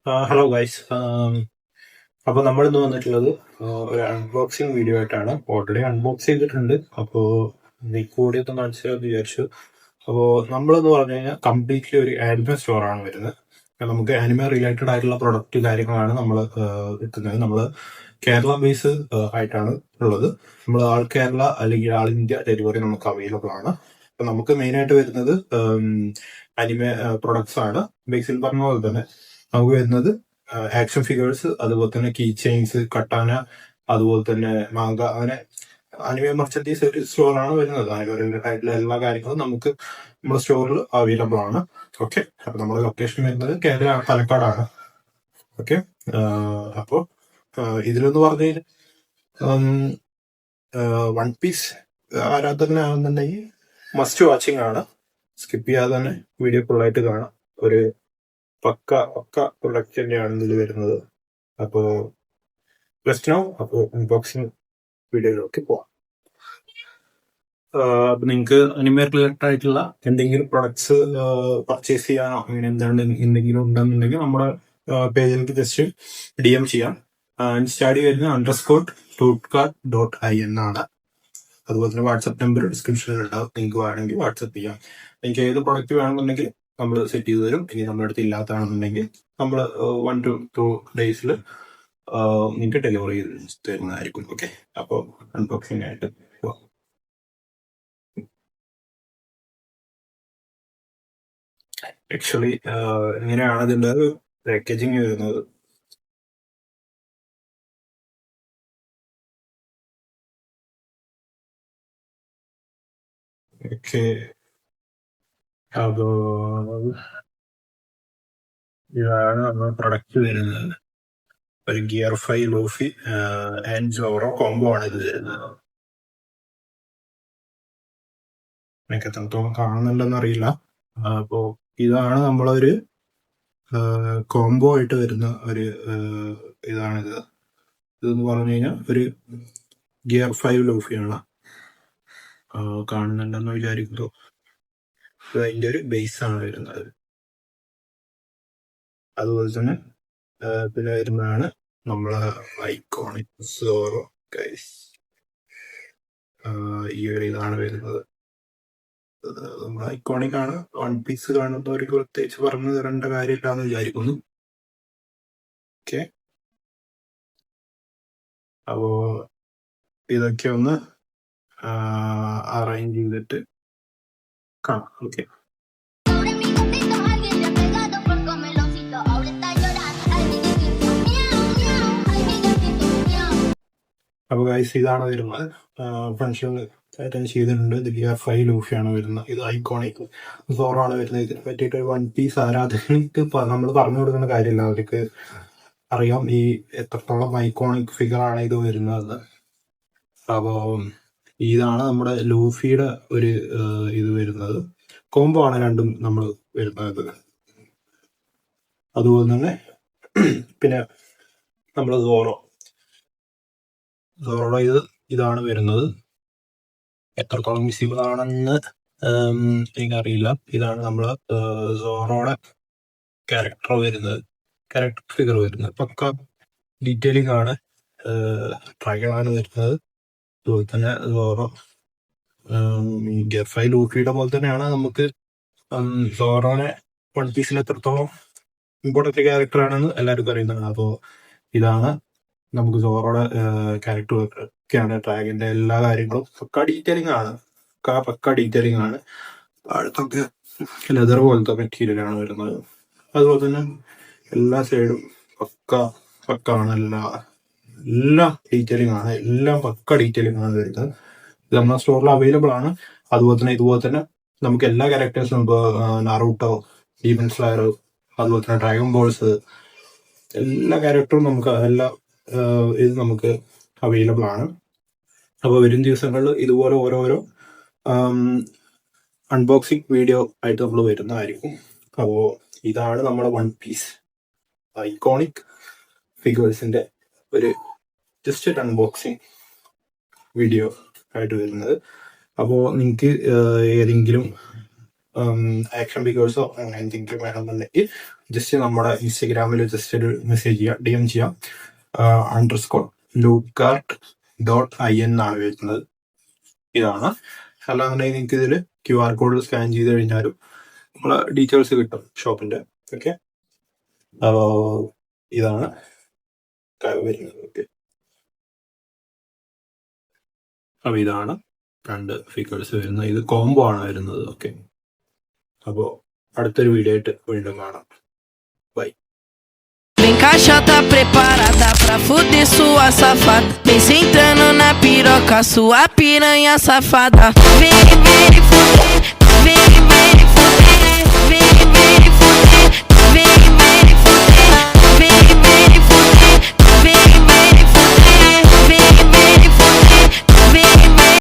Hello guys. അപ്പോൾ നമ്മളിന്ന് വന്നിട്ടുള്ളത് ഒരു അൺബോക്സിങ് വീഡിയോ ആയിട്ടാണ്. ഓൾറെഡി അൺബോക്സ് ചെയ്തിട്ടുണ്ട്. അപ്പോൾ കൂടി ഒന്ന് കാണിച്ചാൽ വിചാരിച്ചു. അപ്പോൾ നമ്മളെന്ന് പറഞ്ഞു കഴിഞ്ഞാൽ കംപ്ലീറ്റ്ലി ഒരു ആനിമ സ്റ്റോറാണ് വരുന്നത്. നമുക്ക് ആനിമ റിലേറ്റഡ് ആയിട്ടുള്ള പ്രൊഡക്റ്റ് കാര്യങ്ങളാണ് നമ്മൾ എത്തുന്നത്. നമ്മൾ കേരള ബേസ് ആയിട്ടാണ് ഉള്ളത്. നമ്മൾ ആൾ കേരള അല്ലെങ്കിൽ ആൾ ഇന്ത്യ ഡെലിവറി നമുക്ക് അവൈലബിൾ ആണ്. അപ്പം നമുക്ക് മെയിനായിട്ട് വരുന്നത് അനിമ പ്രൊഡക്ട്സ് ആണ്. ബേസിൽ പറഞ്ഞ പോലെ തന്നെ നമുക്ക് വരുന്നത് ആക്ഷൻ ഫിഗേഴ്സ്, അതുപോലെ തന്നെ കീ ചെയിൻസ്, കട്ടാന, അതുപോലെ തന്നെ മാങ്ക, അങ്ങനെ അനിമേ മർച്ചൻഡീസ് ഒരു സ്റ്റോറാണ് വരുന്നത്. റിലേറ്റഡ് ആയിട്ടുള്ള എല്ലാ കാര്യങ്ങളും നമുക്ക് നമ്മുടെ സ്റ്റോറിൽ അവൈലബിൾ ആണ്. ഓക്കെ, അപ്പൊ നമ്മുടെ ലൊക്കേഷൻ വരുന്നത് കേരള പാലക്കാടാണ്. ഓക്കെ, അപ്പോൾ ഇതിലെന്ന് പറഞ്ഞു കഴിഞ്ഞാൽ വൺ പീസ് ആരാധകനാണെന്നുണ്ടെങ്കിൽ മസ്റ്റ് വാച്ചിങ് ആണ്. സ്കിപ്പ് ചെയ്യാതെ തന്നെ വീഡിയോ ഫുള്ളായിട്ട് കാണാം. ഒരു പക്ക പ്രൊഡക്റ്റ് തന്നെയാണ് ഇതിൽ വരുന്നത്. അപ്പോൾ ജസ്റ്റ് നോ അപ്പോൾ അൺബോക്സിങ് വീഡിയോയിലേക്ക് പോവാം. അപ്പൊ നിങ്ങൾക്ക് അനിമേ റിലേറ്റഡ് ആയിട്ടുള്ള എന്തെങ്കിലും പ്രൊഡക്ട്സ് പർച്ചേസ് ചെയ്യാനോ അങ്ങനെ എന്തെങ്കിലും ഉണ്ടെന്നുണ്ടെങ്കിൽ നമ്മുടെ പേജിലേക്ക് ജസ്റ്റ് DM ചെയ്യാം. ഇൻസ്റ്റാഡി വരുന്ന _tootcart.in ആണ്. അതുപോലെ തന്നെ വാട്സപ്പ് നമ്പർ ഡിസ്ക്രിപ്ഷനിൽ ഉണ്ടാവും. നിങ്ങൾക്ക് വേണമെങ്കിൽ വാട്സപ്പ് ചെയ്യാം. നിങ്ങൾക്ക് ഏത് പ്രൊഡക്റ്റ് വേണമെന്നുണ്ടെങ്കിൽ നമ്മൾ സെറ്റ് ചെയ്ത് തരും. ഇനി നമ്മുടെ അടുത്ത് ഇല്ലാത്തതാണെന്നുണ്ടെങ്കിൽ നമ്മൾ 1 to 2 days നിങ്ങൾക്ക് ഡെലിവറി തരുന്നതായിരിക്കും. ഓക്കെ, അപ്പോൾ അൺബോക്സിംഗ് ആയിട്ട് പോവാം. ആക്ച്വലി ഇങ്ങനെയാണ് ഇതിൻ്റെ പാക്കേജിങ് വരുന്നത്. ഓക്കെ, അപ്പോൾ ഇതാണ് നമ്മുടെ പ്രൊഡക്റ്റ് വരുന്നത്. ഒരു ഗിയർ 5 ലൂഫി ആൻഡ് ജോറോ കോംബോ ആണ് ഇത് വരുന്നത്. എനിക്ക് എത്രത്തോളം കാണുന്നുണ്ടെന്ന് അറിയില്ല. അപ്പോൾ ഇതാണ് നമ്മളൊരു കോംബോ ആയിട്ട് വരുന്ന ഒരു ഇതാണിത്. ഇതെന്ന് പറഞ്ഞു കഴിഞ്ഞാൽ ഒരു ഗിയർ 5 ലൂഫിയാണ്. കാണുന്നുണ്ടെന്ന് വിചാരിക്കുന്നു. അതിൻ്റെ ഒരു ബേസ് ആണ് വരുന്നത്. അതുപോലെ തന്നെ പിന്നെ വരുന്നതാണ് നമ്മളെ ഐക്കോണിക് സോറോ ഗൈസ്. ഈ ഒരു ഇതാണ് വരുന്നത്. നമ്മൾ ഐക്കോണിക് ആണ്. വൺ പീസ് കാണുന്നവർക്ക് പ്രത്യേകിച്ച് പറഞ്ഞു തരേണ്ട കാര്യമില്ലാന്ന് വിചാരിക്കുന്നു. ഓക്കെ, അപ്പോ ഇതൊക്കെ ഒന്ന് അറേഞ്ച് ചെയ്തിട്ട് കാണാം. ഓക്കെ, അപ്പോൾ ഗൈസ് ഇതാണ് വരുന്നത്. ഫ്രണ്ട്ഷിപ്പ് അറ്റൻഡ് ചെയ്തിട്ടുണ്ട്. ഇത് ഗിയർ 5 ലൂഫിയാണ് വരുന്നത്. ഇത് ഐക്കോണിക് സോറോ ആണ് വരുന്നത്. ഇതിനെ പറ്റിയിട്ട് ഒരു വൺ പീസ് ആരാധകർക്ക് നമ്മൾ പറഞ്ഞു കൊടുക്കുന്ന കാര്യമില്ല. അവർക്ക് അറിയാം ഈ എത്രത്തോളം ഐക്കോണിക് ഫിഗർ ആണ് ഇത് വരുന്നത്. അപ്പോൾ ഇതാണ് നമ്മുടെ ലൂഫിയുടെ ഒരു ഇത് വരുന്നത്. കോംബോ ആണ് രണ്ടും നമ്മൾ വരുന്നത്. അതുപോലെ തന്നെ പിന്നെ നമ്മൾ സോറോയുടെ ഇതാണ് വരുന്നത്. എത്രത്തോളം വിസിബിൾ ആണെന്ന് എനിക്കറിയില്ല. ഇതാണ് നമ്മൾ സോറോയുടെ ക്യാരക്ടർ ഫിഗർ വരുന്നത്. പക്ക ഡീറ്റെയിലിംഗ് ആണ്. ട്രയലാണ് വരുന്നത്. അതുപോലെ തന്നെ സോറോ ഈ ഗിയർ 5 ലൂഫിയുടെ പോലെ തന്നെയാണ് നമുക്ക് സോറോനെ വൺ പീസിൽ എത്രത്തോളം ഇമ്പോർട്ടൻ്റ് ക്യാരക്ടർ ആണെന്ന് എല്ലാവർക്കും അറിയുന്നതാണ്. അപ്പോൾ ഇതാണ് നമുക്ക് സോറോയുടെ ക്യാരക്ടർ ഒക്കെയാണ്. ഡ്രാഗന്റെ എല്ലാ കാര്യങ്ങളും പക്ക ഡീറ്റെയിലിംഗ് ആണ്. അടുത്തൊക്കെ ലെതർ പോലത്തെ മെറ്റീരിയൽ ആണ് വരുന്നത്. അതുപോലെ തന്നെ എല്ലാ സൈഡും പക്ക ആണ്. എല്ലാം ഡീറ്റെയിലിംഗ് ആണ്. എല്ലാം പക്ക ഡീറ്റെയിലിംഗ് ആണ് വരുന്നത്. ഇത് നമ്മുടെ സ്റ്റോറിൽ അവൈലബിൾ ആണ്. ഇതുപോലെ തന്നെ നമുക്ക് എല്ലാ ക്യാരക്ടേഴ്സും ഇപ്പോൾ നാറൂട്ടോ, ഡീമൺ സ്ലയർ, അതുപോലെ തന്നെ ഡ്രാഗൺ ബോൾസ്, എല്ലാ ക്യാരക്ടറും നമുക്ക് ഇത് നമുക്ക് അവൈലബിൾ ആണ്. അപ്പോൾ വരും ദിവസങ്ങളിൽ ഇതുപോലെ ഓരോരോ അൺബോക്സിങ് വീഡിയോ ആയിട്ട് നമ്മൾ വരുന്നതായിരിക്കും. അപ്പോൾ ഇതാണ് നമ്മുടെ വൺ പീസ് ഐക്കോണിക് ഫിഗേഴ്സിന്റെ ഒരു ജസ്റ്റ് ഒരു അൺബോക്സിങ് വീഡിയോ ആയിട്ട് വരുന്നത്. അപ്പോൾ നിങ്ങൾക്ക് ഏതെങ്കിലും ആക്ഷൻ ഫിഗേഴ്സോ അങ്ങനെ എന്തെങ്കിലും വേണമെന്നുണ്ടെങ്കിൽ ജസ്റ്റ് നമ്മുടെ ഇൻസ്റ്റഗ്രാമിൽ ജസ്റ്റ് ഒരു മെസ്സേജ് ചെയ്യാം, DM ചെയ്യാം. _lootcart.in എന്നാണ് വരുന്നത്. ഇതാണ്. അല്ലാന്നുണ്ടെങ്കിൽ നിങ്ങൾക്ക് ഇതിൽ QR കോഡ് സ്കാൻ ചെയ്ത് കഴിഞ്ഞാലും നമ്മളെ ഡീറ്റെയിൽസ് കിട്ടും ഷോപ്പിന്റെ. ഓക്കെ, അപ്പോൾ ഇതാണ് വരുന്നത്. ഓക്കെ, അപ്പോൾ ഇതാണ് 2 ഫിഗേഴ്സ് വരുന്നത്. ഇത് കോംബോ ആണ് വരുന്നത്. ഓക്കെ, അപ്പോൾ അടുത്തൊരു വീഡിയോ ആയിട്ട് വീണ്ടും കാണാം. By. Vem caixa tá preparada pra fuder sua safada. Vem sentando na piroca, sua piranha safada. Vem, vem fuder.